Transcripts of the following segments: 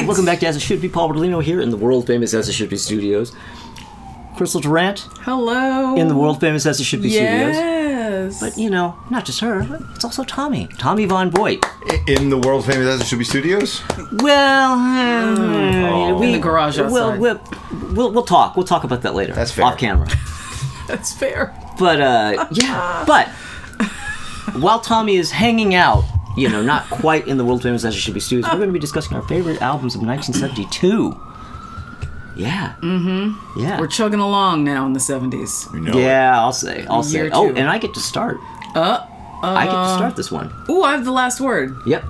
Welcome back to As It Should Be. Paul Bertolino here in the world-famous As It Should Be studios. Crystal Durant. Hello. In the world-famous As It Should Be studios. Yes. But, you know, not just her. It's also Tommy. Tommy Von Voigt. In the world-famous As It Should Be studios? Well, in the garage outside. We'll talk. We'll talk about that later. That's fair. Off camera. That's fair. But, yeah. But, while Tommy is hanging out, you know, not quite in the world-famous As It Should Be studios, we're going to be discussing our favorite albums of 1972. Yeah. Mm-hmm. Yeah. We're chugging along now in the 70s. You know Yeah, I'll say. Year Oh, two. and I get to start. I get to start this one. Ooh, I have the last word. Yep.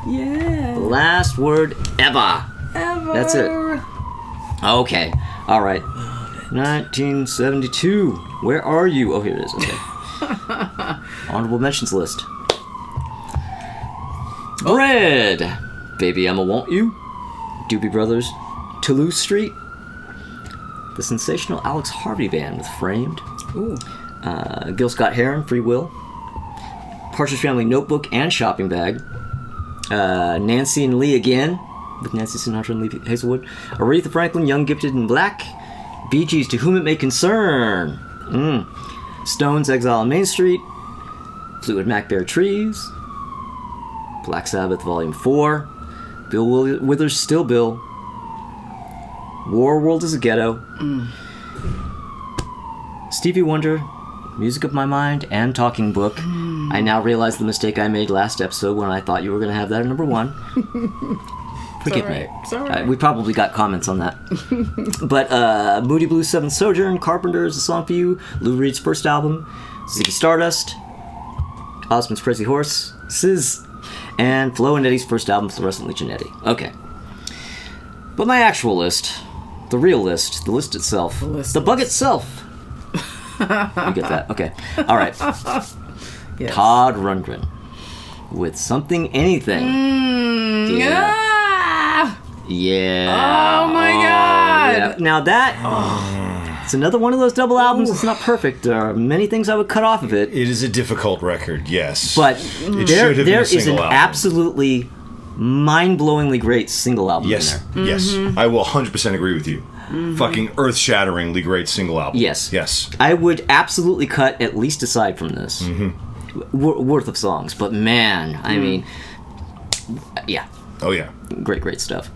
Yeah. Last word ever. Ever. That's it. Okay. All right. 1972. Where are you? Oh, here it is. Okay. Honorable mentions list. Bread. Baby Emma Want You. Doobie Brothers. Toulouse Street. The sensational Alex Harvey Band with Framed. Ooh. Gil Scott-Heron, Free Will. Partridge Family Notebook and Shopping Bag. Nancy and Lee Again with Nancy Sinatra and Lee Hazelwood. Aretha Franklin, Young, Gifted, and Black. Bee Gees, To Whom It May Concern. Stones, Exile on Main Street. Fleetwood Mac, Bare Trees. Black Sabbath, Volume 4. Bill Withers, Still Bill. War World is a Ghetto. Stevie Wonder, Music of My Mind, and Talking Book. I now realize the mistake I made last episode when I thought you were going to have that at number 1. Forgive me. It's all right. We probably got comments on that. But Moody Blues' Seventh Sojourn, Carpenter's A Song for You, Lou Reed's first album, Ziggy Stardust, Osmond's Crazy Horse, Sizz, and Flo and Eddie's first album, Fluorescent Legionetti. Okay. But my actual list, the real list, the list itself, the bug itself. You get that? Okay. All right. Yes. Todd Rundgren with Something Anything. Yeah. Yeah. Oh my God. Yeah. Now that it's another one of those double albums. It's not perfect. There are many things I would cut off of it. It is a difficult record, yes. But it there should have been a is an single album. absolutely mind-blowingly great single album Yes, in there. yes. I will 100% agree with you. Fucking earth-shatteringly great single album. Yes. Yes. I would absolutely cut, at least aside from this, worth of songs. But man, I mean, yeah, Oh, yeah. great stuff.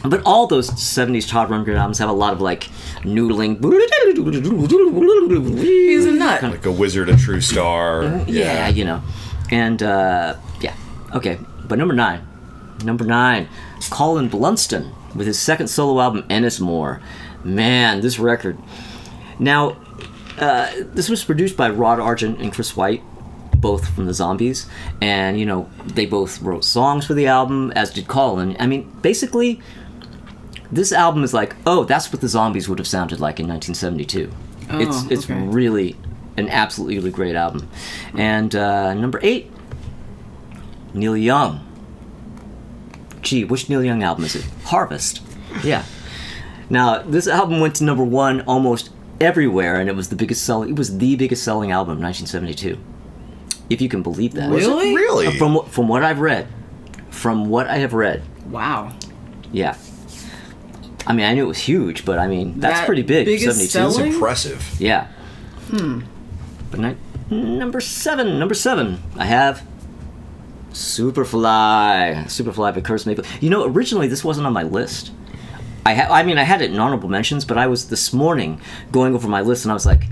But all those 70s Todd Rundgren albums have a lot of, like, noodling. He's a nut. Like a wizard, a true star. Yeah, you know. And, yeah. Okay. But number 9, Colin Blunston with his second solo album, Ennismore. Man, this record. Now, this was produced by Rod Argent and Chris White, both from the Zombies. And, you know, they both wrote songs for the album, as did Colin. I mean, basically, this album is like, oh, that's what the Zombies would have sounded like in 1972. It's okay. really an absolutely great album. And number 8, Neil Young. Gee, which Neil Young album is it? Harvest. Yeah. Now, this album went to number 1 almost everywhere, and it was the biggest selling album of 1972. If you can believe that. Was it Really? really? From what I've read. From what I have read. Wow. Yeah. I mean, I knew it was huge, but I mean, that's That pretty big. biggest 72. It's selling? impressive. Yeah. But number 7, I have Superfly by Curtis Mayfield. You know, originally this wasn't on my list. I had it in honorable mentions, but I was this morning going over my list and I was like,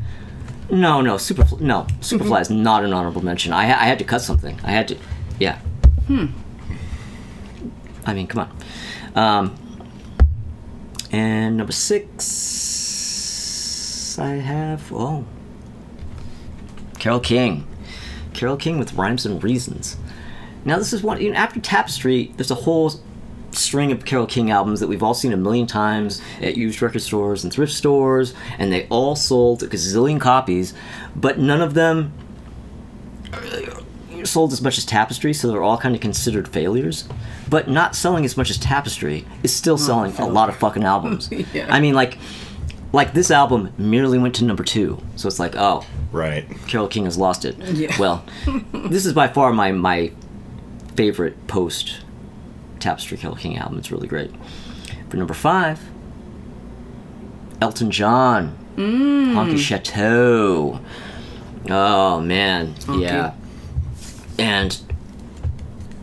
no, Superfly is not an honorable mention. I had to cut something. I had to, yeah. I mean, come on. And number 6, I have, Carole King. Carole King with Rhymes and Reasons. Now, this is one, you know, after Tapestry, there's a whole string of Carole King albums that we've all seen a million times at used record stores and thrift stores, and they all sold a gazillion copies, but none of them sold as much as Tapestry, so they're all kind of considered failures. But not selling as much as Tapestry is still selling a lot of fucking albums. Yeah. I mean, like this album merely went to number 2, so it's like, oh, Right. Carole King has lost it. Yeah. Well, this is by far my favorite post Tapestry Kill King album. It's really great. For number 5, Elton John, Honky Chateau. Oh man, yeah. And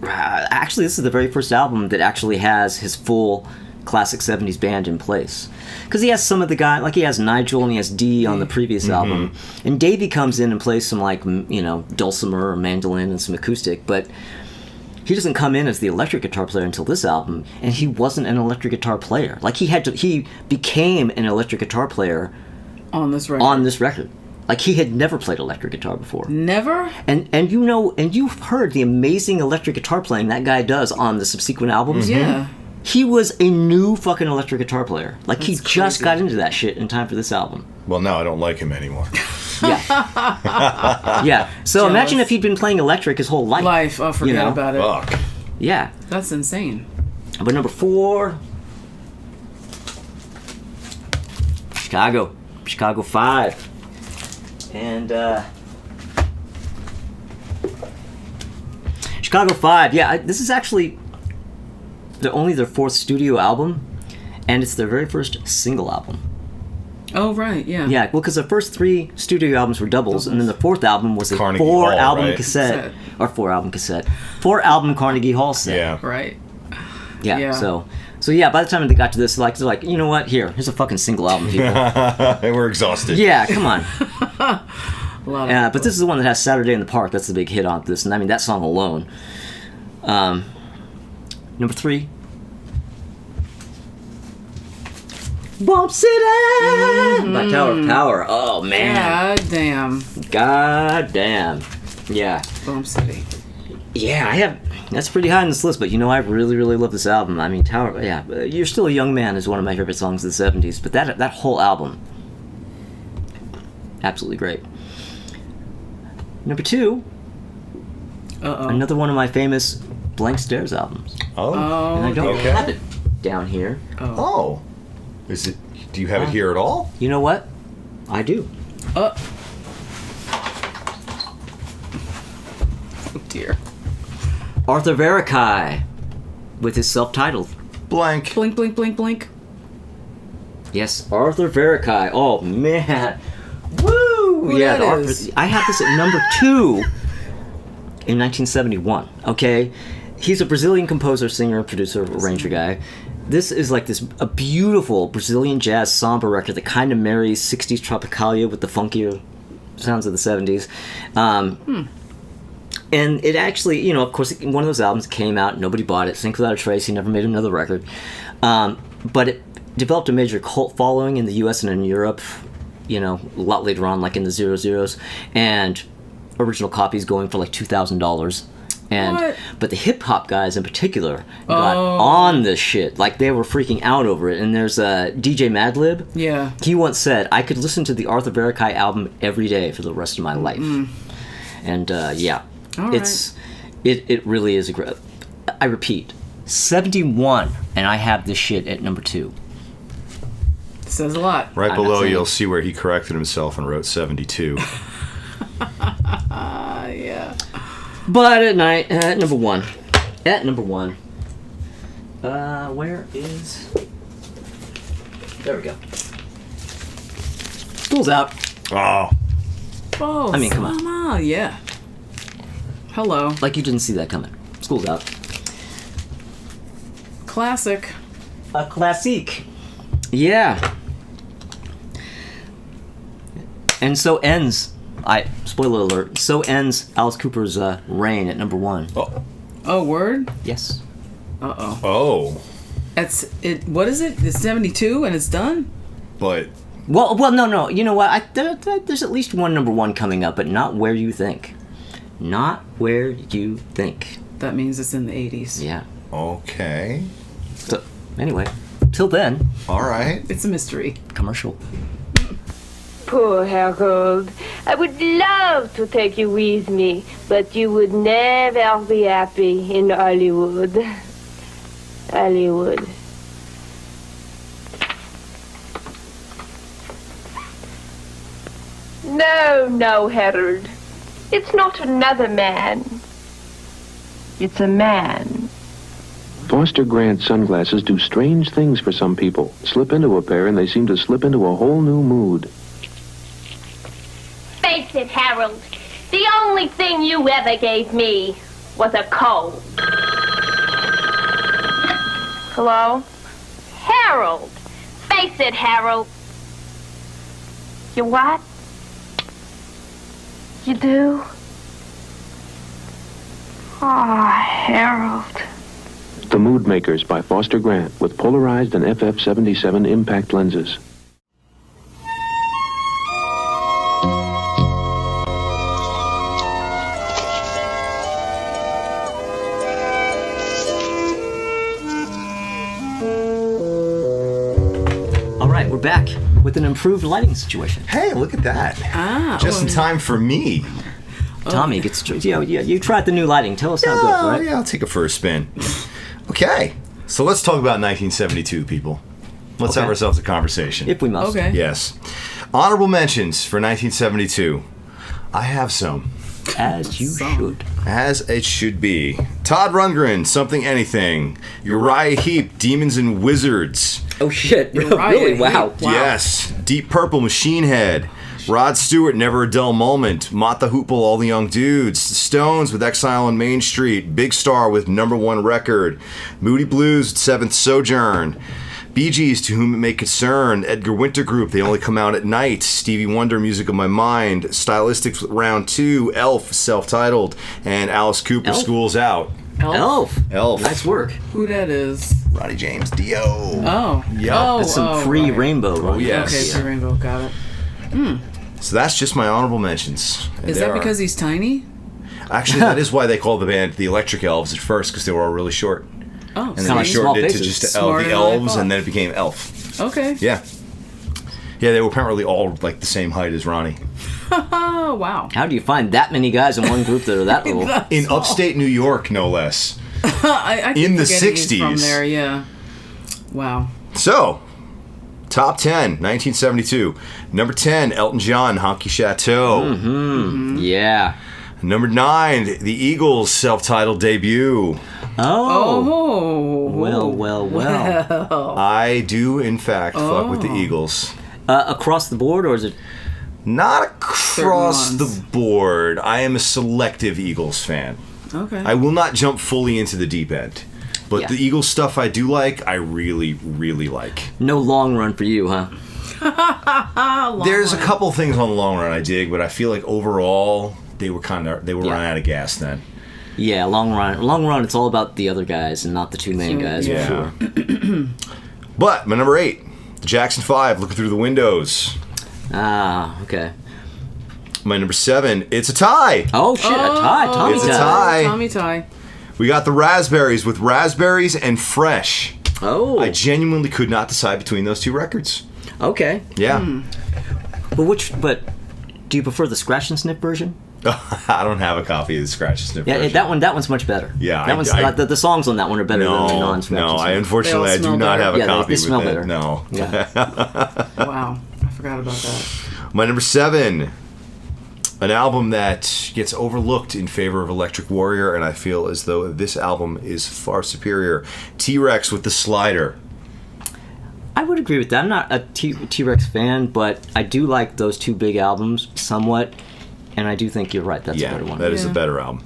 actually, this is the very first album that actually has his full classic 70s band in place. Because he has some of the guys, like he has Nigel and he has Dee on the previous album. And Davey comes in and plays some, like, dulcimer or mandolin and some acoustic, but he doesn't come in as the electric guitar player until this album, and he wasn't an electric guitar player. Like, he became an electric guitar player On this record. Like, he had never played electric guitar before. Never? And you've heard the amazing electric guitar playing that guy does on the subsequent albums. Yeah. He was a new fucking electric guitar player. Like, he That's just crazy. got into that shit in time for this album. Well, now I don't like him anymore. Yeah. Yeah. So Jealous. imagine if he'd been playing electric his whole life. Oh, forget about it. Fuck. Yeah. That's insane. But number 4, Chicago 5. And Chicago 5, yeah, this is actually only their 4th studio album, and it's their very first single album. Oh, right, yeah. Yeah, well, because the first 3 studio albums were doubles, and then the 4th album was a Carnegie 4-album Hall, right? cassette. Or 4-album cassette. 4-album Carnegie Hall set. Yeah. Right. Yeah, Yeah. so yeah, by the time they got to this, like, they're like, you know what, here's a fucking single album, people. We're exhausted. Yeah, come on. A lot of But this is the one that has Saturday in the Park. That's the big hit on this, and I mean, that song alone. Number 3, Bump City by Tower of Power. Oh, man. God damn. God damn. Yeah. Bump City. Yeah, that's pretty high on this list, but I really, really love this album. I mean, Tower, yeah, You're Still a Young Man is one of my favorite songs of the 70s, but that whole album, absolutely great. Number 2, another one of my famous Blank Stares albums. Oh. And I don't okay. have it down here. Oh. Is it? Do you have it here at all? You know what? I do. Oh dear. Arthur Verocai with his self-titled. Blank. Blink, blink, blink, blink. Yes, Arthur Verocai. Oh, man. Woo! Who that Arthur. is? I have this at number 2 in 1971. Okay? He's a Brazilian composer, singer, producer, arranger guy. This is like a beautiful Brazilian jazz samba record that kind of marries 60s tropicalia with the funkier sounds of the 70s. And it actually, of course, one of those albums came out, nobody bought it, Think Without a Trace, he never made another record. But it developed a major cult following in the US and in Europe, a lot later on, like in the 00s, and original copies going for like $2,000. What? But the hip hop guys in particular got on this shit. Like, they were freaking out over it. And there's DJ Madlib. Yeah. He once said, I could listen to the Arthur Verocai album every day for the rest of my life. And yeah, All it really is a great. I repeat, 71, and I have this shit at number 2. Says a lot. Right I'm below, not saying- you'll see where he corrected himself and wrote 72. Yeah. But at number 1. At number 1. Where is... There we go. School's out. Oh. Oh, I mean, come on. Yeah. Hello. Like you didn't see that coming. School's out. Classic. A classique. Yeah. And so ends... spoiler alert. So ends Alice Cooper's reign at number 1. Oh. Oh, word? Yes. Uh-oh. Oh. That's it. What is it? It's 72 and it's done? But Well, no. You know what? There's at least one number 1 coming up, but not where you think. Not where you think. That means it's in the 80s. Yeah. okay. So, anyway, till then, All right. It's a mystery. commercial. Poor Harold. I would love to take you with me, but you would never be happy in Hollywood. Hollywood. No, Harold. It's not another man. It's a man. Foster Grant sunglasses do strange things for some people. Slip into a pair and they seem to slip into a whole new mood. Face it, Harold. The only thing you ever gave me was a cold. Hello? Harold. Face it, Harold. You what? You do? Ah, Harold. The Mood Makers by Foster Grant with polarized and FF77 impact lenses. All right, we're back with an improved lighting situation. Hey, look at that. Just in well, time for me. Tommy gets to, you tried the new lighting. Tell us how it goes, right? Yeah, I'll take it for a spin. Okay, so let's talk about 1972, people. Let's have ourselves a conversation. If we must. Okay. Yes. Honorable mentions for 1972. I have some. As you should. As it should be. Todd Rundgren, Something Anything. Uriah Heep, Demons and Wizards. Oh shit! Uriah Really? Heep. Wow. Yes. Deep Purple, Machine Head. Rod Stewart, Never a Dull Moment. Mott the Hoople, All the Young Dudes. Stones with Exile on Main Street. Big Star with #1 record. Moody Blues, Seventh Sojourn. Bee Gees, To Whom It May Concern. Edgar Winter Group, They Only Come Out at Night. Stevie Wonder, Music of My Mind. Stylistics, Round 2. Elf, self-titled. And Alice Cooper, Elf? School's Out. Elf. Elf. Nice work. Who that is? Ronnie James Dio. Oh. Yep. Oh, That's some pre-rainbow. Oh, yes. Okay, pre-rainbow. Got it. So that's just my honorable mentions. And Is there that because are- he's tiny? Actually, that is why they called the band the Electric Elves at first, because they were all really short. Oh, And then Kinda they see? small shortened it to faces. just Smarter the than I Elves, thought. and then it became Elf. Okay. Yeah. Yeah, they were apparently all like the same height as Ronnie. Oh, wow. How do you find that many guys in one group that are that little? In upstate New York, no less. I keep In the forgetting he's from 60s. there, yeah. Wow. So, top 10, 1972. Number 10, Elton John, Honky Chateau. Yeah. Number 9, The Eagles' self-titled debut. Oh. Oh. Well. I do, in fact, fuck with the Eagles. Across the board, or is it? Not across Certain the ones. board. I am a selective Eagles fan. Okay. I will not jump fully into the deep end. But Yeah. the Eagles stuff I do like, I really, really like. No long run for you, huh? There's a couple things on the long run I dig, but I feel like overall they were running out of gas then. Yeah, long run. Long run. It's all about the other guys and not the two main guys. Yeah. For sure. But my number 8, the Jackson 5, Looking Through the Windows. Ah, okay. My number 7, it's a tie. Oh shit! A tie. Tommy It's a tie. tie. Tommy tie. We got the Raspberries with Raspberries and Fresh. Oh. I genuinely could not decide between those two records. Okay. Yeah. But do you prefer the scratch and sniff version? I don't have a copy of the Scratch and Sniff Yeah, version. that one's much better. Yeah, that I- one's I- the songs on that one are better than the No, non-scratch. no. and I sniff. unfortunately They all I do smell not better. have a Yeah, they copy smell with better. it. No. Yeah. Wow. I forgot about that. My number 7, an album that gets overlooked in favor of Electric Warrior, and I feel as though this album is far superior. T-Rex with The Slider. I would agree with that. I'm not a T-Rex fan, but I do like those two big albums somewhat, and I do think you're right. That's a Yeah, better one. that is a Yeah. better album.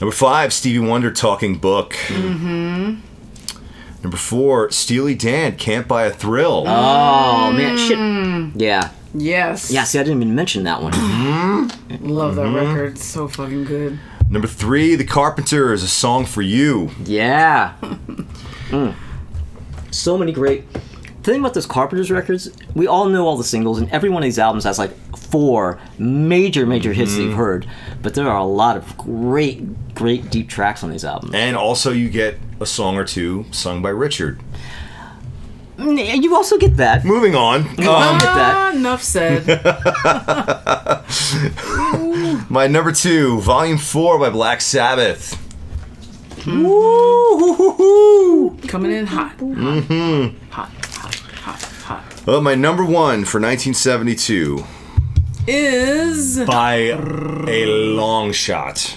Number 5, Stevie Wonder, Talking Book. Mm-hmm. Number 4, Steely Dan, Can't Buy a Thrill. Oh man, shit. Yeah. Yes. Yeah. See, I didn't even mention that one. Love that Mm-hmm. record. It's so fucking good. Number 3, The Carpenters, A Song for You. Yeah. So many great. The thing about those Carpenters records, we all know all the singles, and every one of these albums has like 4 major hits that you've heard. But there are a lot of great deep tracks on these albums. And also you get a song or two sung by Richard. You also get that. Moving on. Get that. Enough said. My number 2, Volume 4 by Black Sabbath. Coming in hot. Mm-hmm. Hot. Well, my number 1 for 1972, Is by a long shot,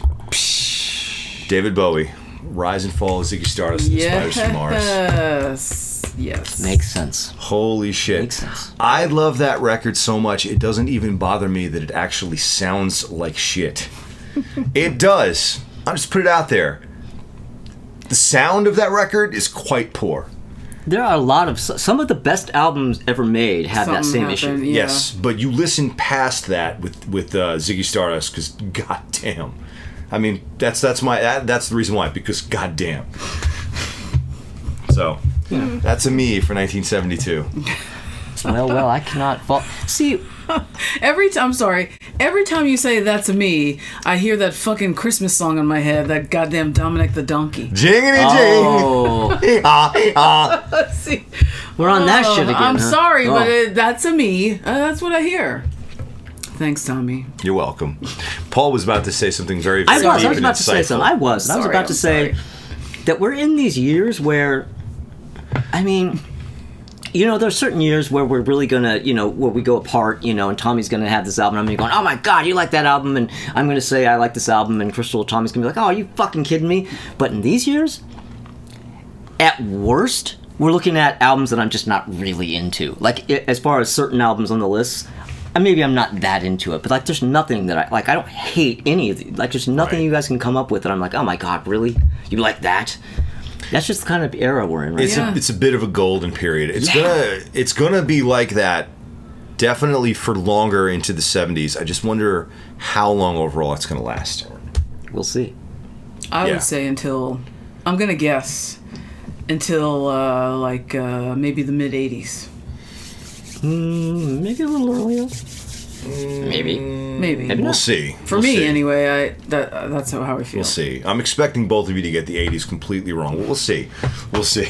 David Bowie, Rise and Fall of Ziggy Stardust and the Spiders from Mars. Yes. Makes sense. Holy shit. Makes sense. I love that record so much, it doesn't even bother me that it actually sounds like shit. It does. I'll just put it out there. The sound of that record is quite poor. There are a lot of some of the best albums ever made have that same issue. Yeah. Yes, but you listen past that with Ziggy Stardust because goddamn, I mean that's the reason why, because goddamn. So that's a me for 1972. Well, I cannot fault. See, Every time you say that's a me, I hear that fucking Christmas song in my head, that goddamn Dominic the Donkey. Jingity oh, jing. See, we're on that shit again. I'm huh? sorry, Oh. but that's a me. That's what I hear. Thanks, Tommy. You're welcome. Paul was about to say something very, I very was deep and about to say insightful. something. I was about to say that we're in these years where, I mean, you know, there's certain years where we're really gonna, you know, where we go apart, you know, and Tommy's gonna have this album, and I'm gonna be going, oh my god, you like that album, and I'm gonna say I like this album, and Crystal, Tommy's gonna be like, oh, are you fucking kidding me? But in these years, at worst, we're looking at albums that I'm just not really into. Like, as far as certain albums on the list, maybe I'm not that into it, but like, there's nothing that I don't hate any of these. Like, there's nothing Right. you guys can come up with that I'm like, oh my god, really? You like that? That's just the kind of era we're in right now. It's a bit of a golden period. It's gonna be like that definitely for longer into the 70s. I just wonder how long overall it's gonna last. We'll see. I Yeah. would say until, I'm going to guess, until maybe the mid-'80s. Maybe a little earlier. Maybe. Maybe. We'll see. For We'll me, see. anyway, that's how I feel. We'll see. I'm expecting both of you to get the 80s completely wrong. We'll see. We'll see.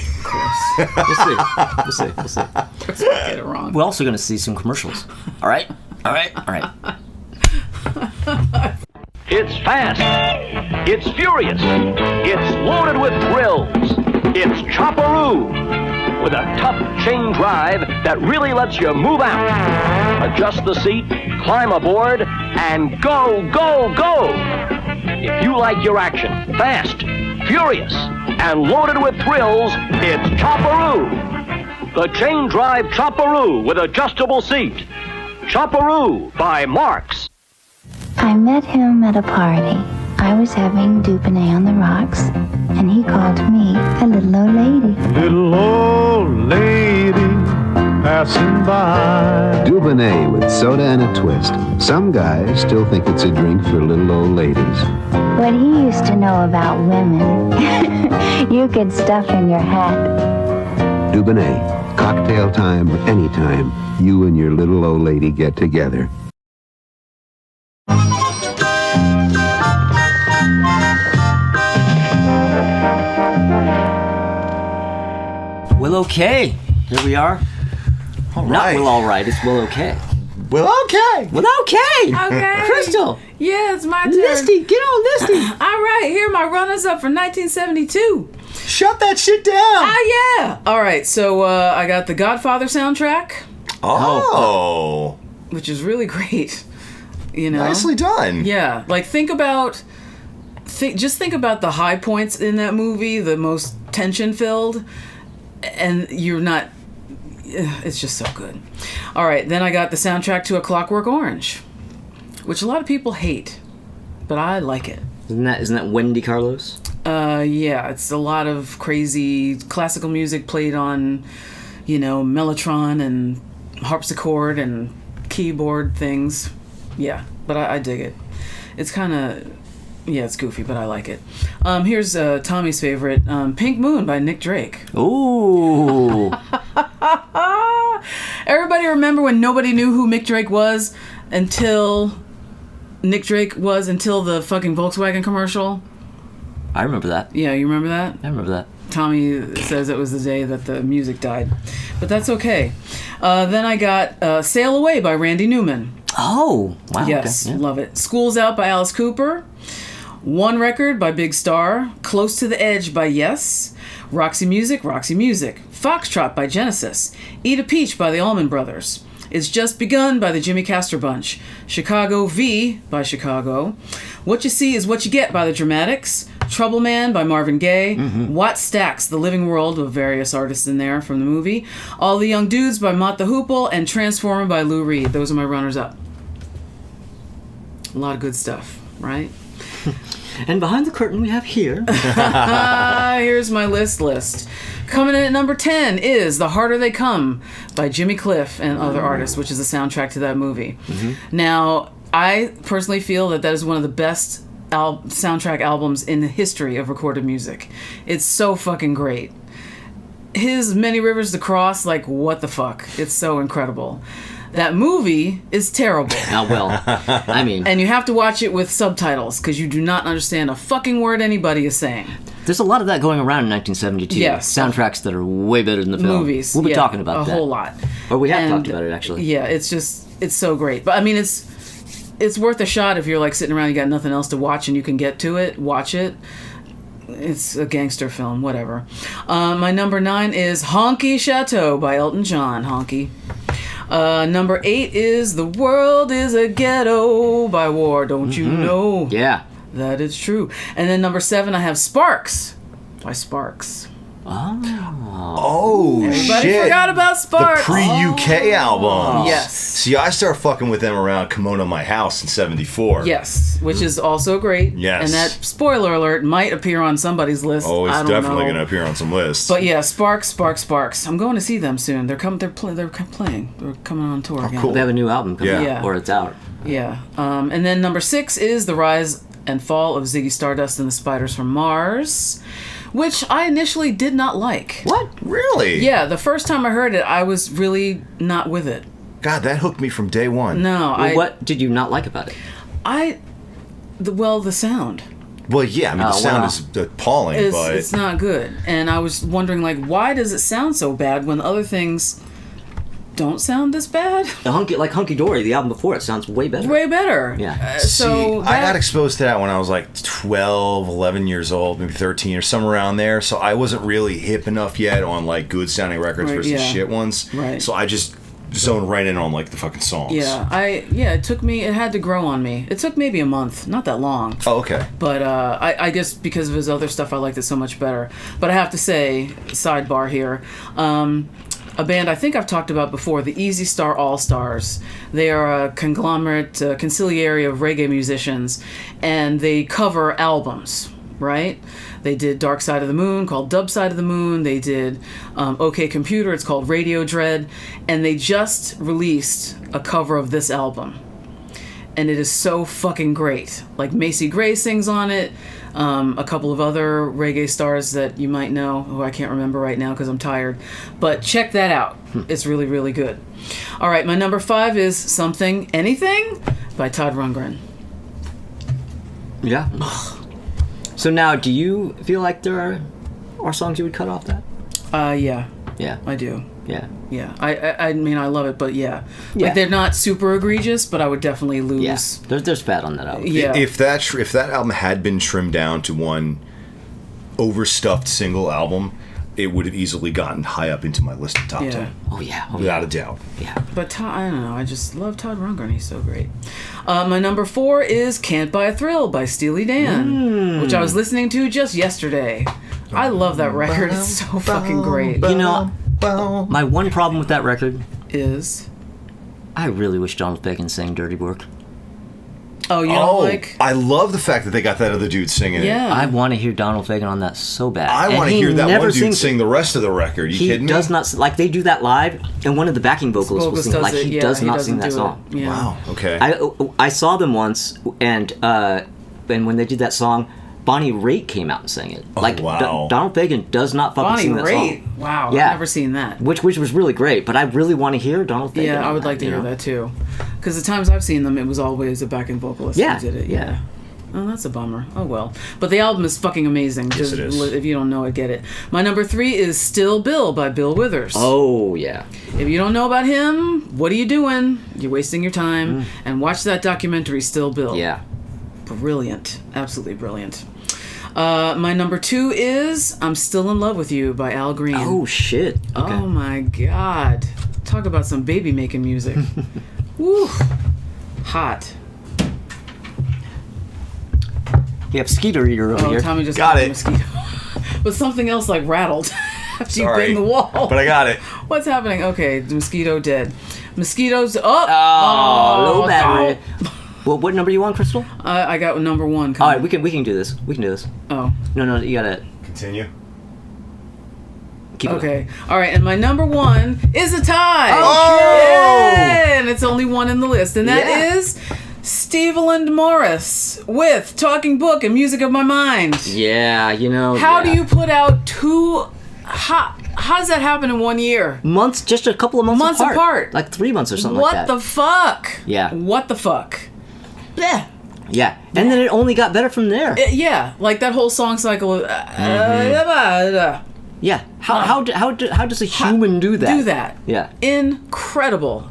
We'll see. We'll see. We'll see. Get it wrong. We're also going to see some commercials. All right? All right? All right. It's fast. It's furious. It's loaded with thrills. It's Chopperoo. With a tough chain drive that really lets you move out. Adjust the seat, climb aboard, and go, go, go. If you like your action fast, furious, and loaded with thrills, it's Chopperoo. The chain drive Chopperoo with adjustable seat. Chopperoo by Marx. I met him at a party. I was having Dubonnet on the rocks, and he called me a little old lady. Little old lady passing by. Dubonnet with soda and a twist. Some guys still think it's a drink for little old ladies. What he used to know about women, you could stuff in your hat. Dubonnet, cocktail time anytime you and your little old lady get together. Well, okay. Here we are. All Not right. well, all right. It's well, okay. Well, okay. Well, okay. Okay. Crystal. Yeah, it's my turn. Listy. Get on Listy. All right, here are my runners-up for 1972. Shut that shit down. Ah, yeah. All right, so I got the Godfather soundtrack, Oh. which is really great. You know, Nicely done. Yeah, like think about the high points in that movie, the most tension-filled, and you're not. It's just so good. All right, then I got the soundtrack to A Clockwork Orange, which a lot of people hate, but I like it. Isn't that Wendy Carlos? Yeah, it's a lot of crazy classical music played on, mellotron and harpsichord and keyboard things. Yeah, but I dig it. It's kind of, it's goofy, but I like it. Here's Tommy's favorite, Pink Moon by Nick Drake. Ooh. Everybody remember when nobody knew who Mick Drake was until the fucking Volkswagen commercial? I remember that. Yeah, you remember that? I remember that. Tommy says it was the day that the music died. But that's okay. Then I got Sail Away by Randy Newman. Oh, wow. Yes, okay, yeah. love it. School's Out by Alice Cooper. One Record by Big Star. Close to the Edge by Yes. Roxy Music. Foxtrot by Genesis. Eat a Peach by the Allman Brothers. It's Just Begun by the Jimmy Castor Bunch. Chicago V by Chicago. What You See Is What You Get by the Dramatics. Trouble Man by Marvin Gaye, Watt Stacks, The Living World, with various artists in there from the movie, All the Young Dudes by Mott the Hoople, and Transformer by Lou Reed. Those are my runners-up. A lot of good stuff, right? And behind the curtain we have here. Here's my list. Coming in at number 10 is The Harder They Come by Jimmy Cliff and other artists, which is the soundtrack to that movie. Now, I personally feel that is one of the best soundtrack albums in the history of recorded music. It's so fucking great. His Many Rivers to Cross, like, what the fuck? It's so incredible. That movie is terrible. I mean... And you have to watch it with subtitles, because you do not understand a fucking word anybody is saying. There's a lot of that going around in 1972. Yes. Soundtracks that are way better than the film. Movies. We'll be talking about that. A whole lot. Or we have talked about it, actually. Yeah, it's so great. But, I mean, it's worth a shot if you're, like, sitting around, you got nothing else to watch, and you can get to it. Watch it. It's a gangster film, whatever. My number 9 is Honky Chateau by Elton John. Honky. Number 8 is The World is a Ghetto by War. Don't you know? Yeah. That is true. And then number 7, I have Sparks by Sparks. Oh, Everybody shit. forgot about Sparks. The pre-UK albums. Yes. See, I started fucking with them around Kimono My House in 74. Yes, which is also great. Yes. And that, spoiler alert, might appear on somebody's list. Oh, it's I don't definitely know. going to appear on some lists. But yeah, Sparks. I'm going to see them soon. They're playing. They're coming on tour again. cool. They have a new album coming out, Yeah. or it's out. Yeah. And then number 6 is The Rise and Fall of Ziggy Stardust and the Spiders from Mars, which I initially did not like. What? Really? Yeah, the first time I heard it, I was really not with it. God, that hooked me from day one. No, What did you not like about it? the sound. Well, yeah, I mean, the sound is appalling, but... It's not good. And I was wondering, like, why does it sound so bad when other things don't sound this bad? Hunky Dory, the album before it, sounds way better. Way better. Yeah. So I got exposed to that when I was like 12, 11 years old, maybe 13 or somewhere around there. So I wasn't really hip enough yet on like good sounding records Right, versus yeah. shit ones. Right. So I just zoned right in on like the fucking songs. it had to grow on me. It took maybe a month, not that long. Oh, okay. But I guess because of his other stuff, I liked it so much better. But I have to say, sidebar here, a band I think I've talked about before, the Easy Star All-Stars. They are a conglomerate, conciliary of reggae musicians, and they cover albums, right? They did Dark Side of the Moon, called Dub Side of the Moon. They did OK Computer, it's called Radio Dread. And they just released a cover of this album. And it is so fucking great. Like, Macy Gray sings on it. A couple of other reggae stars that you might know, who I can't remember right now because I'm tired. But check that out. It's really, really good. All right, my number 5 is Something Anything by Todd Rundgren. Yeah. So now, do you feel like there are songs you would cut off that? Yeah. Yeah. I do. Yeah. Yeah. I mean, I love it, but yeah. Yeah. Like, they're not super egregious, but I would definitely lose. Yeah. There's fat on that album. Yeah. If that album had been trimmed down to one overstuffed single album, it would have easily gotten high up into my list of top 10. Oh, yeah. Without a doubt. Yeah. But I don't know. I just love Todd Rundgren. He's so great. My number 4 is Can't Buy a Thrill by Steely Dan, which I was listening to just yesterday. I love that record. It's so fucking great. You know, my one problem with that record is I really wish Donald Fagen sang Dirty Work. Oh, you don't like? I love the fact that they got that other dude singing it. I want to hear Donald Fagen on that so bad. I want to hear that one dude sing the rest of the record. You kidding me? He does not, like, they do that live, and one of the backing vocalists will sing, like, he does not sing that song. Yeah. Wow, okay. I saw them once, and when they did that song, Bonnie Raitt came out and sang it. Like, wow. Donald Fagen does not fucking sing that Bonnie song. Raitt? Wow, Yeah. I've never seen that. Which was really great, but I really want to hear Donald Fagen. Yeah, I would like to hear that too. Because the times I've seen them, it was always a backing vocalist Yeah, who did it. yeah. Oh, that's a bummer. Oh, well. But the album is fucking amazing. Yes, it is. If you don't know it, get it. My number 3 is Still Bill by Bill Withers. Oh, yeah. If you don't know about him, what are you doing? You're wasting your time. And watch that documentary, Still Bill. Yeah. Brilliant. Absolutely brilliant. My number 2 is I'm Still in Love with You by Al Green. Oh, shit. Okay. Oh, my God. Talk about some baby-making music. Woo. Hot. You have Skeeter Eater over Oh, here. Tommy just Got called it. a mosquito. But something else like rattled after you Sorry. bang the wall. But I got it. What's happening? Okay, the mosquito dead. Mosquitoes up. Oh, low battery. Oh. Well, what number you on, Crystal? I got number 1. All right, we can do this. We can do this. Oh, No, you gotta Continue. keep it. okay. All right, and my number 1 is a tie. Oh! Yay! And it's only one in the list, and that Yeah. is Steveland Morris with Talking Book and Music of My Mind. Yeah, you know. How yeah. do you put out two? How does that happen in 1 year? Months, just a couple of months apart. Like 3 months or something like What that. the fuck? Yeah. What the fuck? Bleh. Yeah, and then it only got better from there. Yeah, like that whole song cycle. Yeah, how does a human do that? Do that. Yeah. Incredible.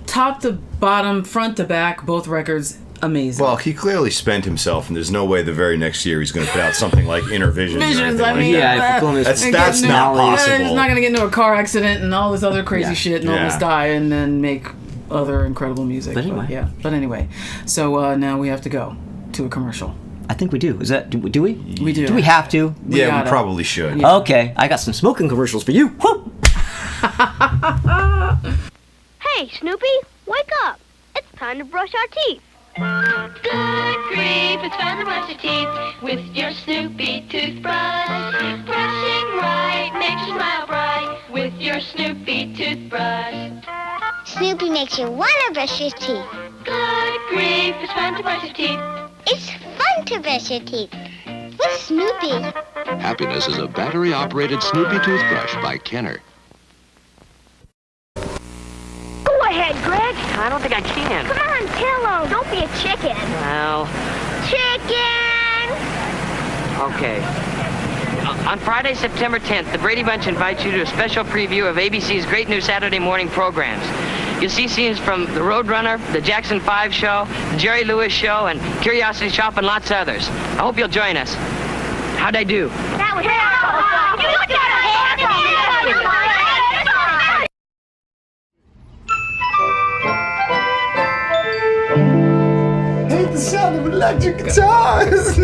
Top to bottom, front to back, both records, amazing. Well, he clearly spent himself, and there's no way the very next year he's going to put out something like Inner Visions. or Visions, anything I like mean, that. Yeah, film is- That's not possible. He's not going to get into a car accident and all this other crazy Yeah. shit and Yeah. almost die and then make other incredible music. But anyway. But anyway. So now we have to go to a commercial. I think we do. Is that do we? We do. Do we have to? Yeah, gotta. we probably should. Yeah. Okay, I got some smoking commercials for you. Whoop. Hey, Snoopy, wake up. It's time to brush our teeth. Good grief, it's time to brush your teeth with your Snoopy toothbrush. Brushing right makes you smile bright with your Snoopy toothbrush. Snoopy makes you want to brush your teeth. Good grief, it's time to brush your teeth. It's fun to brush your teeth with Snoopy. Happiness is a battery-operated Snoopy toothbrush by Kenner. Go ahead, Greg. I don't think I can. Come on, Pillow. Don't be a chicken. Well, Chicken! okay. On Friday, September 10th, the Brady Bunch invites you to a special preview of ABC's great new Saturday morning programs. You'll see scenes from The Roadrunner, The Jackson 5 Show, The Jerry Lewis Show, and Curiosity Shop, and lots of others. I hope you'll join us. How'd I do? That was terrible. You looked at Hate the sound of electric guitars.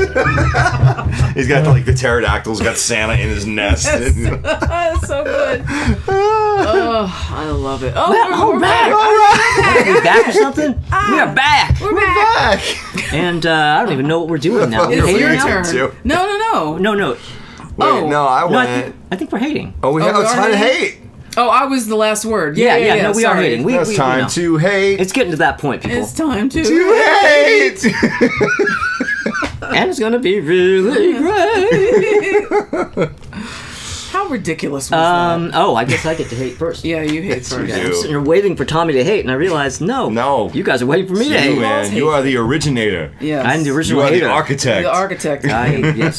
He's got like the pterodactyls, got Santa in his nest. That's so good. Oh, I love it. Oh, Well, we're back. back. Are we back or something? We are back. We're back. And I don't even know what we're doing now. It's We're your hating now? turn. No. No. Wait, no, I No, went. I think we're hating. Oh, we have we are time to hating? hate. Oh, I was the last word. Yeah. No, we are sorry. hating. It's time know. to hate. It's getting to that point, people. It's time to hate. And it's gonna be really great. How ridiculous was that? Oh, I guess I get to hate first. Yeah, you hate first. you I'm do. sitting here waiting for Tommy to hate, and I realized, no, you guys are waiting for me to hate. You, man, you are the originator. Yes. I'm the original You are hater. the architect. The architect. Yes.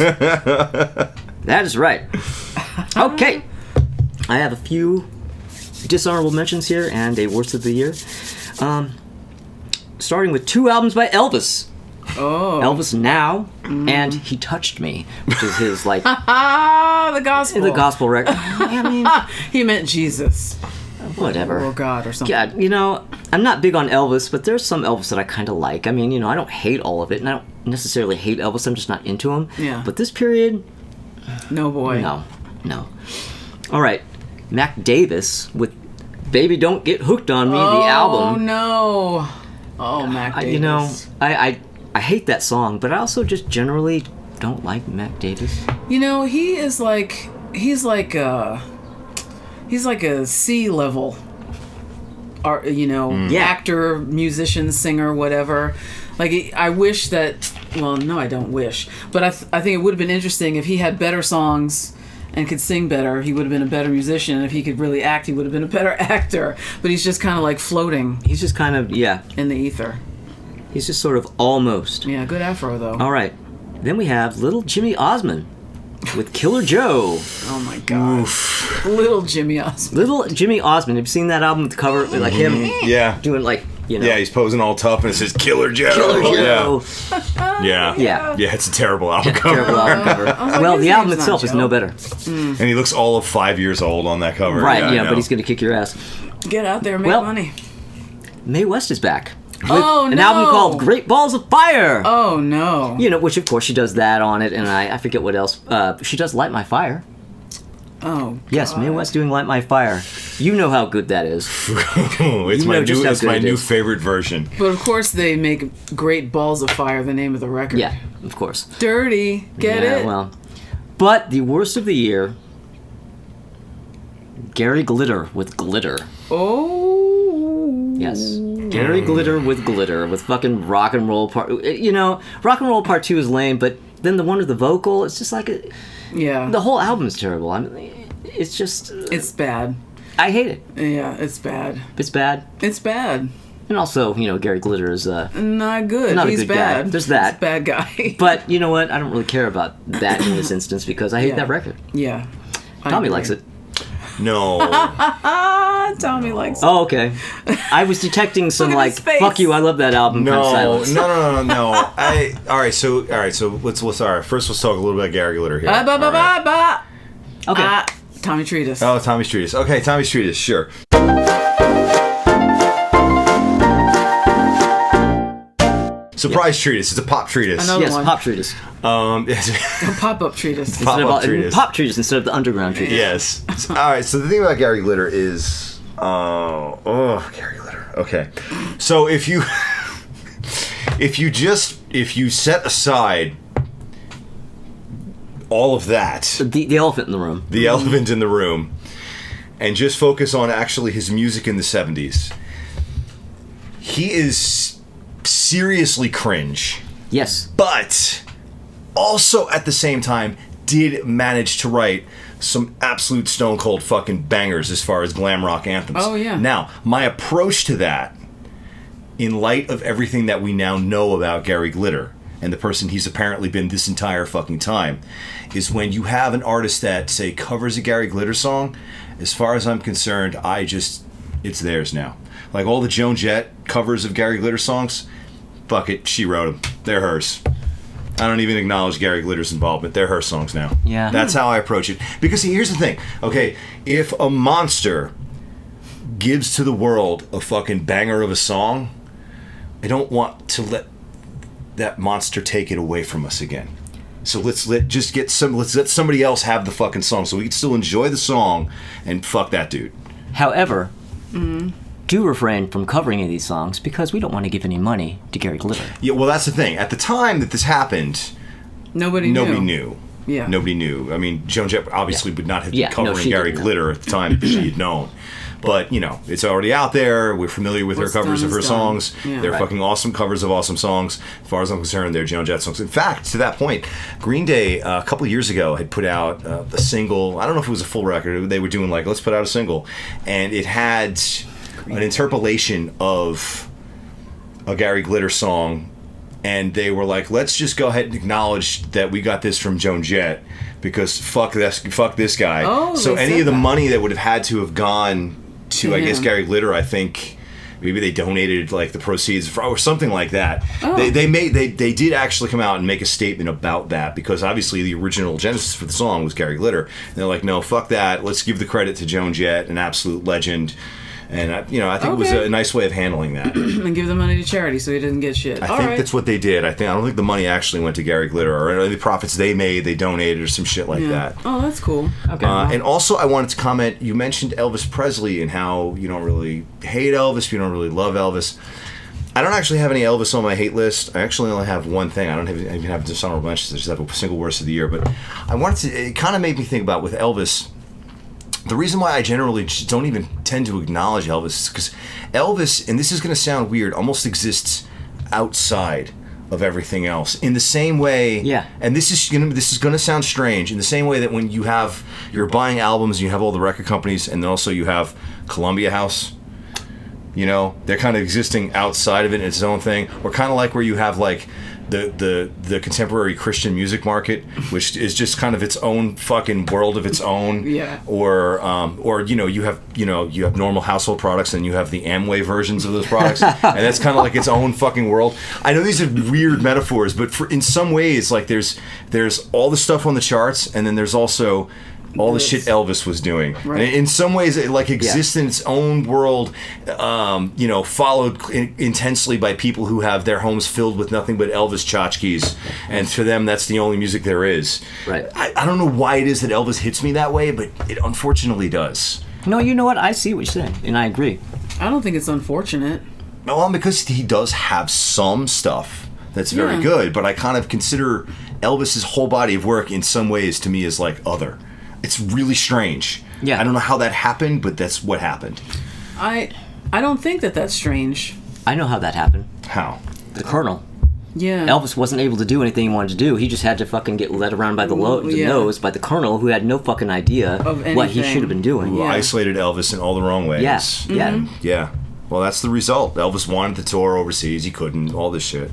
That is right. Okay. I have a few dishonorable mentions here and a worst of the year. Starting with 2 albums by Elvis. Oh. Elvis Now and He Touched Me, which is his like the gospel. the gospel record. I mean, he meant Jesus. whatever. Or God or something. Yeah, you know, I'm not big on Elvis, but there's some Elvis that I kind of like. I mean, you know, I don't hate all of it, and I don't necessarily hate Elvis. I'm just not into him. Yeah. But this period, No boy. no. All right, Mac Davis with "Baby Don't Get Hooked on Me," the Oh album. no. Oh, Mac Davis. You know, I hate that song, but I also just generally don't like Mac Davis. You know, he's like a C level art, actor, musician, singer, whatever. Like, I wish that, well, no, I don't wish, but I think it would have been interesting if he had better songs and could sing better. He would have been a better musician. If he could really act, he would have been a better actor. But he's just kind of like floating. He's just kind of, in the ether. He's just sort of almost. Yeah, good afro, though. All right. Then we have Little Jimmy Osmond with Killer Joe. Oh, my God. Little Jimmy Osmond. Little Jimmy Osmond. Have you seen that album with the cover? Like him Yeah. doing like, you know. Yeah, he's posing all tough and it says Killer Joe. Killer Joe. Yeah. Yeah. Yeah, it's a terrible album cover. Terrible album cover. like, Well, his the album name's not itself is Joe. no better. And he looks all of 5 years old on that cover. Right, I yeah, know. but he's going to kick your ass. Get out there and make Well- money. Mae West is back. with Oh, an no. album called Great Balls of Fire. Oh no. You know, which of course she does that on it, and I forget what else. She does Light My Fire. Oh. Yes, Mae West doing Light My Fire. You know how good that is. It's my new favorite version. But of course they make Great Balls of Fire the name of the record. Yeah, of course. Dirty. Get it? Well, but the worst of the year, Gary Glitter with Glitter. Oh. Yes. Gary Glitter with fucking Rock and Roll Part. You know, Rock and Roll Part 2 is lame, but then the one with the vocal, it's just like yeah. The whole album's terrible. I mean, it's just it's bad. I hate it. Yeah, it's bad. It's bad. It's bad. And also, you know, Gary Glitter is not good. Not He's a good bad. guy. There's that. He's a bad guy. But you know what? I don't really care about that in this instance because I hate Yeah. that record. Yeah. Tommy likes it. No. Tommy likes it. Oh, okay. I was detecting some Look at like his face. "fuck you, I love that album" kind of silence. No. All right. So let's first let's talk a little bit about Gary Glitter here. Okay. Tommy Treatise. Oh, Tommy Treatise. Okay, Tommy Treatise. Sure. Surprise treatise. It's a pop treatise. Another one. Pop treatise. A pop-up treatise. Pop-up treatise. Pop treatise instead of the underground treatise. Yes. All right. So the thing about Gary Glitter is, Gary Glitter. Okay. So if you set aside all of that, the elephant in the room, and just focus on actually his music in the 70s, he is seriously cringe. Yes. But also at the same time did manage to write some absolute stone cold fucking bangers as far as glam rock anthems. Oh, yeah. Now, my approach to that, in light of everything that we now know about Gary Glitter and the person he's apparently been this entire fucking time, is when you have an artist that, say, covers a Gary Glitter song, as far as I'm concerned, it's theirs now. Like all the Joan Jett covers of Gary Glitter songs, fuck it, she wrote them. They're hers. I don't even acknowledge Gary Glitter's involvement. They're her songs now. Yeah. That's how I approach it. Because see, here's the thing. Okay, if a monster gives to the world a fucking banger of a song, I don't want to let that monster take it away from us again. So let's let somebody else have the fucking song so we can still enjoy the song and fuck that dude. However, do refrain from covering any of these songs because we don't want to give any money to Gary Glitter. Yeah, well, that's the thing. At the time that this happened, nobody knew. Yeah. Nobody knew. I mean, Joan Jett obviously would not have been covering she Gary didn't Glitter at the time if she had known. But, you know, it's already out there. We're familiar with her covers of her songs. Yeah. They're fucking awesome covers of awesome songs. As far as I'm concerned, they're Joan Jett songs. In fact, to that point, Green Day, a couple of years ago, had put out a single. I don't know if it was a full record. They were doing like, let's put out a single. And it had an interpolation of a Gary Glitter song. And they were like, let's just go ahead and acknowledge that we got this from Joan Jett because fuck this guy. Oh, so they any said of the that. money that would have had to have gone to, I guess, him. Gary Glitter, I think maybe they donated like the proceeds or something like that. Oh. They did actually come out and make a statement about that because obviously the original genesis for the song was Gary Glitter. And they're like, no, fuck that. Let's give the credit to Joan Jett, an absolute legend. And I think it was a nice way of handling that. And give the money to charity so he didn't get shit. I think that's what they did. I don't think the money actually went to Gary Glitter or any of the profits they made, they donated or some shit like that. Oh, that's cool. Okay. And also, I wanted to comment. You mentioned Elvis Presley and how you don't really hate Elvis, you don't really love Elvis. I don't actually have any Elvis on my hate list. I actually only have one thing. I don't even have dishonorable mentions. I just have a single worst of the year. But I wanted to. It kind of made me think about with Elvis. The reason why I generally just don't even tend to acknowledge Elvis is because Elvis, and this is going to sound weird, almost exists outside of everything else. In the same way, and this is going to sound strange, in the same way that when you're buying albums, you have all the record companies, and then also you have Columbia House. You know, they're kind of existing outside of it in its own thing, or kind of like where you have like the contemporary Christian music market, which is just kind of its own fucking world of its own. Yeah. Or you have normal household products and you have the Amway versions of those products, and that's kind of like its own fucking world. I know these are weird metaphors, but in some ways, like there's all the stuff on the charts, and then there's also all the shit Elvis was doing. Right. And in some ways, it like exists in its own world, followed intensely by people who have their homes filled with nothing but Elvis tchotchkes, and for them, that's the only music there is. Right. I don't know why it is that Elvis hits me that way, but it unfortunately does. No, you know what? I see what you're saying, and I agree. I don't think it's unfortunate. Well, because he does have some stuff that's very good, but I kind of consider Elvis's whole body of work in some ways to me as like other. It's really strange. Yeah. I don't know how that happened, but that's what happened. I don't think that that's strange. I know how that happened. How? The Colonel. Yeah. Elvis wasn't able to do anything he wanted to do. He just had to fucking get led around by the nose by the Colonel, who had no fucking idea of what he should have been doing. Who isolated Elvis in all the wrong ways. Yeah. Mm-hmm. Yeah. Well, that's the result. Elvis wanted to tour overseas. He couldn't. All this shit.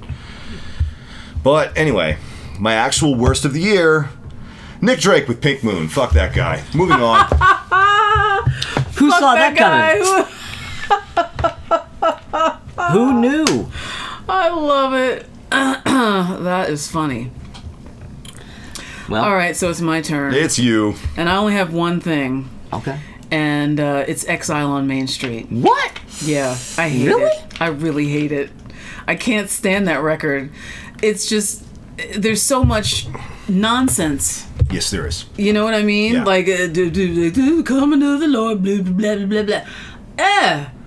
But anyway, my actual worst of the year, Nick Drake with Pink Moon. Fuck that guy. Moving on. Who saw that coming? Who knew? I love it. That is funny. Well, all right, so it's my turn. It's you. And I only have one thing. Okay. And it's Exile on Main Street. What? Yeah, I hate it. I really hate it. I can't stand that record. It's just, there's so much nonsense. Yes, there is. You know what I mean? Yeah. Like, coming to the Lord, blah, blah, blah, blah, blah.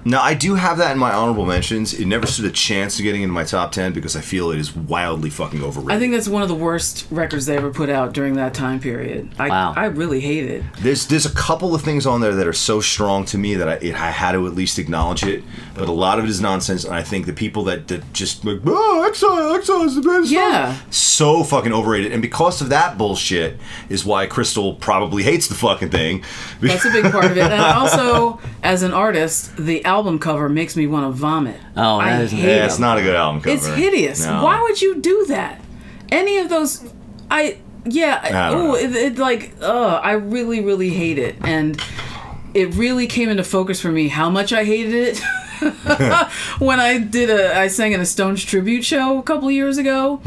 Now, I do have that in my honorable mentions. It never stood a chance of getting into my top 10 because I feel it is wildly fucking overrated. I think that's one of the worst records they ever put out during that time period. I really hate it. There's a couple of things on there that are so strong to me that I had to at least acknowledge it, but a lot of it is nonsense, and I think the people that just like, Exile is the best song. So fucking overrated, and because of that bullshit is why Crystal probably hates the fucking thing. That's a big part of it. And also, as an artist, the album cover makes me want to vomit. Oh, I hate it. It's not a good album cover. It's hideous. No. Why would you do that? Any of those, I really, really hate it. And it really came into focus for me how much I hated it when I sang in a Stones tribute show a couple of years ago,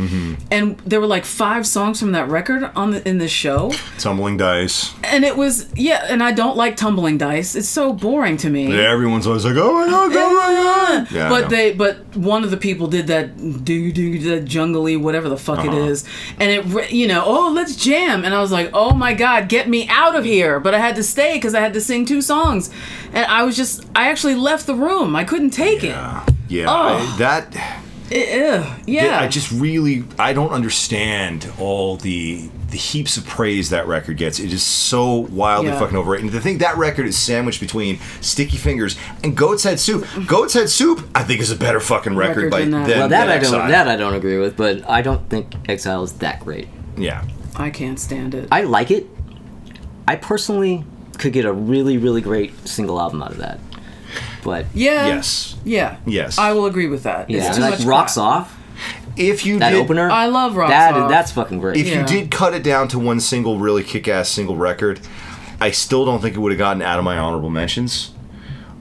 and there were like 5 songs from that record in the show. Tumbling Dice. And it was, and I don't like Tumbling Dice. It's so boring to me. Yeah, everyone's always like, oh my god. Yeah, but one of the people did that that jungly whatever the fuck it is, and it let's jam, and I was like, oh my god, get me out of here. But I had to stay because I had to sing 2 songs, and I actually left the room. I couldn't take it. Yeah. I don't understand all the heaps of praise that record gets. It is so wildly fucking overrated. And to think that record is sandwiched between Sticky Fingers and Goat's Head Soup. Goat's Head Soup, I think, is a better fucking record than that. That I don't agree with, but I don't think Exile is that great. Yeah. I can't stand it. I like it. I personally could get a really, really great single album out of that. But yes, I will agree with that. Yeah, it's too much Rocks crap. Off. If you that did, opener, I love Rocks Off. That's fucking great. If you did cut it down to one single really kick-ass single record, I still don't think it would have gotten out of my honorable mentions.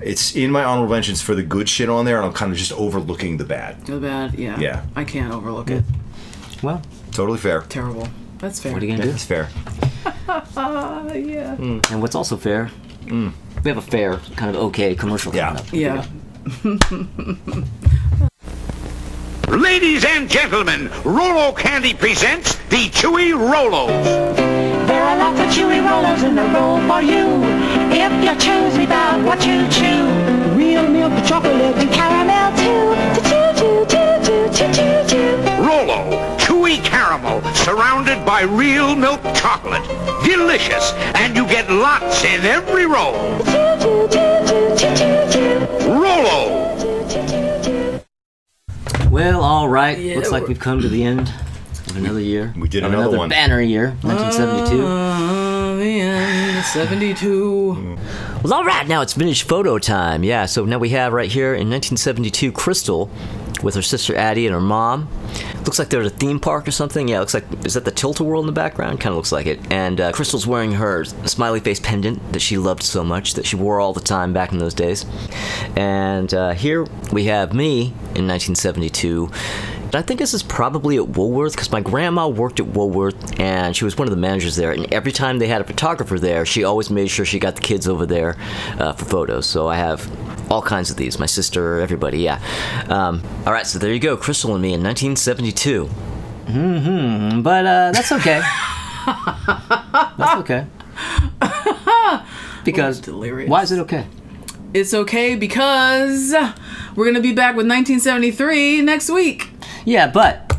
It's in my honorable mentions for the good shit on there, and I'm kind of just overlooking the bad. The bad, yeah. Yeah. I can't overlook it. Well, totally fair. Terrible. That's fair. What are you gonna do? That's fair. Yeah. And what's also fair? We have a fair, kind of okay commercial coming up. Yeah. Ladies and gentlemen, Rolo Candy presents the Chewy Rolos. There are lots of chewy rollers in the roll for you. If you choose without what you chew. Real milk chocolate and caramel too. Rolo, chewy caramel, surrounded by real milk chocolate. Delicious, and you get lots in every roll. Rolo. Well, all right. Looks like we've come to the end of another year. We did another one. Banner year, 1972. The end, 72. Well, all right. Now it's vintage photo time. Yeah. So now we have right here in 1972, Crystal with her sister Addie and her mom. Looks like they're at a theme park or something. Yeah, looks like, is that the Tilt-A-Whirl in the background? Kind of looks like it. And Crystal's wearing her smiley face pendant that she loved so much, that she wore all the time back in those days. And here we have me in 1972 fact, I think this is probably at Woolworth, because my grandma worked at Woolworth, and she was one of the managers there, and every time they had a photographer there, she always made sure she got the kids over there for photos. So I have all kinds of these. My sister, everybody, yeah. All right, so there you go, Crystal and me in 1972. But that's okay. That's okay. Because, delirious. Why is it okay? It's okay because we're going to be back with 1973 next week. Yeah, but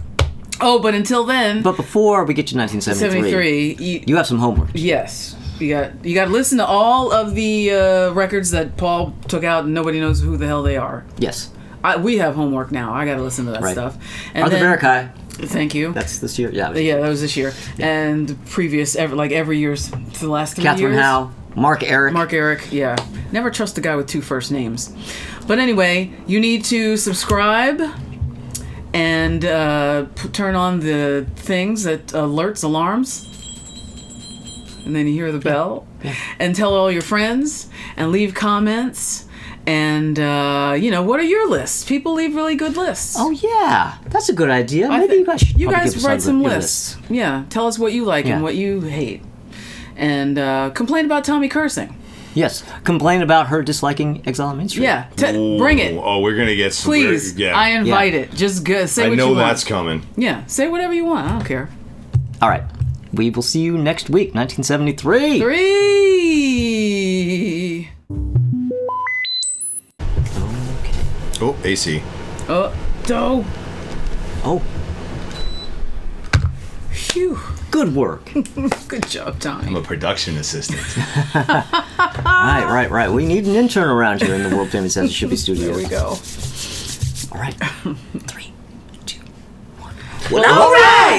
until then. But before we get to 1973, you have some homework. Yes. You got to listen to all of the records that Paul took out and nobody knows who the hell they are. Yes. We have homework now. I got to listen to that stuff. And Arthur Barakai. Thank you. That's this year? Yeah. Yeah, that was this year. Yeah. And previous, every year's for the last 3 years. Catherine Howe. Mark Eric, yeah. Never trust a guy with 2 first names. But anyway, you need to subscribe and turn on the things that alarms. And then you hear the bell. Yeah. And tell all your friends and leave comments. And, what are your lists? People leave really good lists. Oh, yeah. That's a good idea. Maybe you guys should write some lists. Yeah. Tell us what you like and what you hate. And complain about Tommy cursing. Yes. Complain about her disliking Exile on Main Street. Yeah. Bring it. Oh, we're going to get some... Please. I invite it. Just say what you want. I know that's coming. Yeah. Say whatever you want. I don't care. All right. We will see you next week, 1973. 3. Oh, AC. Doe. Oh. Phew. Good work. Good job, Tommy. I'm a production assistant. Right. We need an intern around here in the world famous Shippy Studios. There we go. All right. 3, 2, 1. Well, all right!